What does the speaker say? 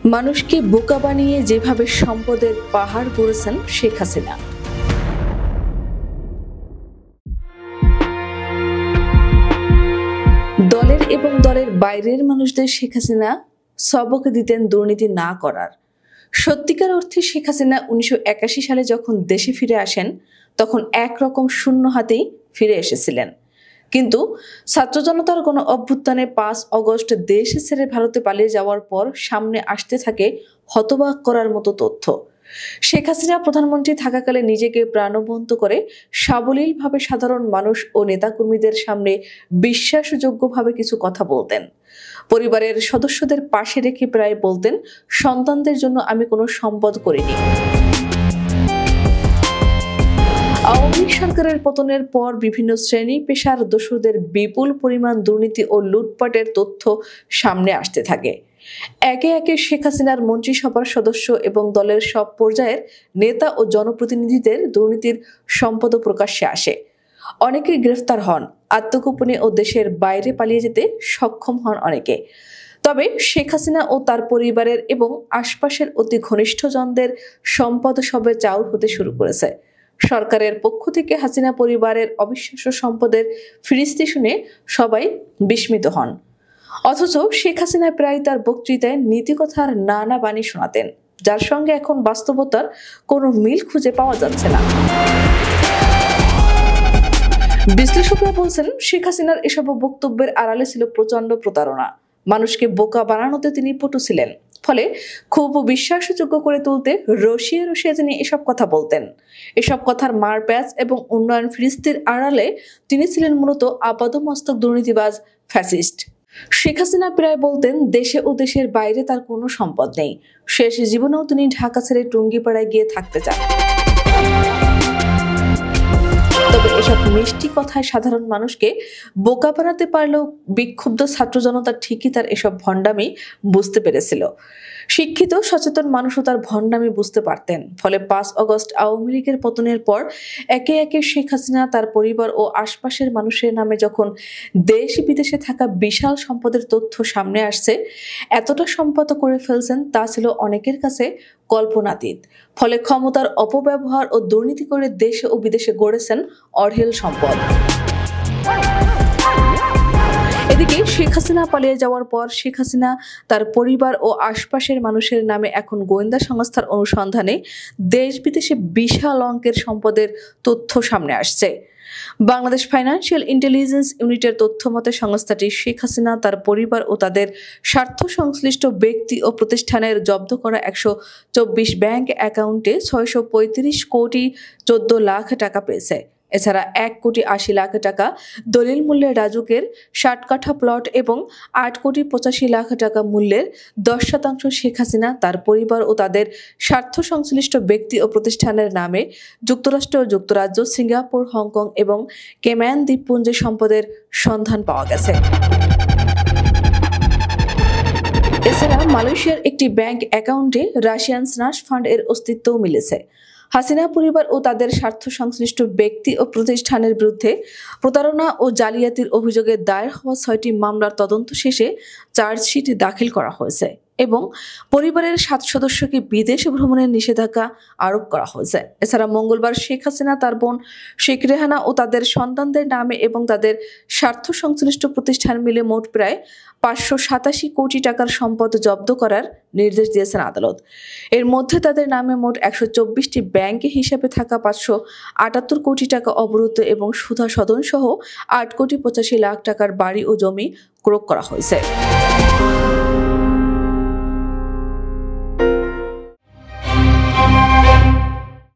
মানুষকে বোকা বানিয়ে যেভাবে সম্পদের পাহাড় গড়েছেন শেখ হাসিনা। দলের এবং দলের বাইরের মানুষদের শেখ হাসিনা সবক দিতেন দুর্নীতি না করার। সত্যিকার অর্থে শেখ হাসিনা 1981 সালে যখন দেশে ফিরে আসেন তখন একরকম শূন্য হাতেই ফিরে এসেছিলেন। কিন্তু ছাত্র জনতার গণ অভ্যুত্থানে 5 আগস্ট দেশ ছেড়ে ভারতে পালিয়ে যাওয়ার পর সামনে আসতে থাকে হতবাক করার মতো তথ্য। শেখ হাসিনা প্রধানমন্ত্রী থাকাকালে নিজেকে প্রাণবন্ত করে সাবলীলভাবে সাধারণ মানুষ ও নেতাকর্মীদের সামনে বিশ্বাসযোগ্যভাবে কিছু কথা বলতেন। পরিবারের সদস্যদের পাশে রেখে প্রায় বলতেন, সন্তানদের জন্য আমি কোনো সম্পদ করিনি। আওয়ামী লীগ সরকারের পতনের পর বিভিন্ন শ্রেণী পেশার দোসরদের বিপুল পরিমাণ দুর্নীতি ও লুটপাটের তথ্য সামনে আসতে থাকে। একে একে শেখ হাসিনার মন্ত্রিসভার সদস্য এবং দলের সব পর্যায়ের নেতা ও জনপ্রতিনিধিদের দুর্নীতির সম্পদ প্রকাশ্যে আসে। অনেকে গ্রেফতার হন, আত্মগোপনে ও দেশের বাইরে পালিয়ে যেতে সক্ষম হন অনেকে। তবে শেখ হাসিনা ও তার পরিবারের এবং আশপাশের অতি ঘনিষ্ঠজনদের সম্পদ সবে চাউর হতে শুরু করেছে। সরকারের পক্ষ থেকে হাসিনা পরিবারের অবিশ্বাস্য সম্পদের ফিরিস্তি শুনে সবাই বিস্মিত হন। অথচ শেখ হাসিনা প্রায় তার বক্তৃতায় নীতিকথার নানা বাণী শোনাতেন, যার সঙ্গে এখন বাস্তবতার কোনো মিল খুঁজে পাওয়া যাচ্ছে না। বিশ্লেষকরা বলছেন, শেখ হাসিনার এসব বক্তব্যের আড়ালে ছিল প্রচন্ড প্রতারণা। মানুষকে বোকা বানানোতে তিনি পটু ছিলেন, ফলে খুব বিশ্বাসযোগ্য করে তুলতে রসিয়ে রসিয়ে তিনি এসব কথা বলতেন। এসব কথার মারপ্যাচ এবং উন্নয়ন ফিরিস্তির আড়ালে তিনি ছিলেন মূলত আপাদমস্তক দুর্নীতিবাজ ফ্যাসিস্ট। শেখ হাসিনা প্রায় বলতেন, দেশে ও দেশের বাইরে তার কোনো সম্পদ নেই। শেষ জীবনেও তিনি ঢাকা ছেড়ে টুঙ্গিপাড়ায় গিয়ে থাকতে চান। তবে এসব মিষ্টি কথায় সাধারণ মানুষকে বোকা বানাতে পারলেও বিক্ষুব্ধ ছাত্র জনতা ঠিকই তার এসব ভণ্ডামি বুঝতে পেরেছিল। শিক্ষিত সচেতন মানুষও তার ভণ্ডামি বুঝতে পারতেন। ফলে 5 আগস্ট আওয়ামী লীগের পতনের পর একে একে শেখ হাসিনা, তার পরিবার ও আশপাশের মানুষের নামে যখন দেশ বিদেশে থাকা বিশাল সম্পদের তথ্য সামনে আসছে, এতটা সম্পদ করে ফেলছেন তা ছিল অনেকের কাছে কল্পনাতীত। ফলে ক্ষমতার অপব্যবহার ও দুর্নীতি করে দেশে ও বিদেশে গড়েছেন অঢেল সম্পদ। এদিকে শেখ হাসিনা পালিয়ে যাওয়ার পর শেখ হাসিনা, তার পরিবার ও আশপাশের মানুষের নামে এখন গোয়েন্দা সংস্থার অনুসন্ধানে দেশ বিদেশে বিশাল অঙ্কের সম্পদের তথ্য সামনে আসছে। বাংলাদেশ ফাইন্যান্সিয়াল ইন্টেলিজেন্স ইউনিটের তথ্য মতে সংস্থাটি শেখ হাসিনা, তার পরিবার ও তাদের স্বার্থ সংশ্লিষ্ট ব্যক্তি ও প্রতিষ্ঠানের জব্দ করা 124 ব্যাংক অ্যাকাউন্টে 635 কোটি 14 লাখ টাকা পেয়েছে। এছাড়া 1 কোটি 80 লাখ টাকা দলিল মূল্যের রাজুকের 60 কাঠা প্লট এবং 8 কোটি 85 লাখ টাকা মূল্যের 10% শেখ হাসিনা, তার পরিবার ও তাদের স্বার্থ সংশ্লিষ্ট ব্যক্তি ও প্রতিষ্ঠানের নামে যুক্তরাষ্ট্র, যুক্তরাজ্য, সিঙ্গাপুর, হংকং এবং কেম্যান দ্বীপপুঞ্জে সম্পদের সন্ধান পাওয়া গেছে। এছাড়া মালয়েশিয়ার একটি ব্যাংক অ্যাকাউন্টে রাশিয়ান স্নাস ফান্ড এর অস্তিত্বও মিলেছে। হাসিনা পরিবার ও তাদের স্বার্থ সংশ্লিষ্ট ব্যক্তি ও প্রতিষ্ঠানের বিরুদ্ধে প্রতারণা ও জালিয়াতির অভিযোগে দায়ের হওয়া 6টি মামলার তদন্ত শেষে চার্জশিট দাখিল করা হয়েছে এবং পরিবারের 7 সদস্যকে বিদেশ ভ্রমণের নিষেধাজ্ঞা আরোপ করা হয়েছে। এছাড়া মঙ্গলবার শেখ হাসিনা, তার বোন শেখ রেহানা ও তাদের সন্তানদের নামে এবং তাদের স্বার্থ সংশ্লিষ্ট প্রতিষ্ঠান মিলে মোট প্রায় 587 কোটি টাকার সম্পদ জব্দ করার নির্দেশ দিয়েছেন আদালত। এর মধ্যে তাদের নামে মোট 124টি ব্যাংকে হিসাবে থাকা 578 কোটি টাকা অবরুদ্ধ এবং সুধা সদন সহ 8 কোটি 85 লাখ টাকার বাড়ি ও জমি ক্রয় করা হয়েছে।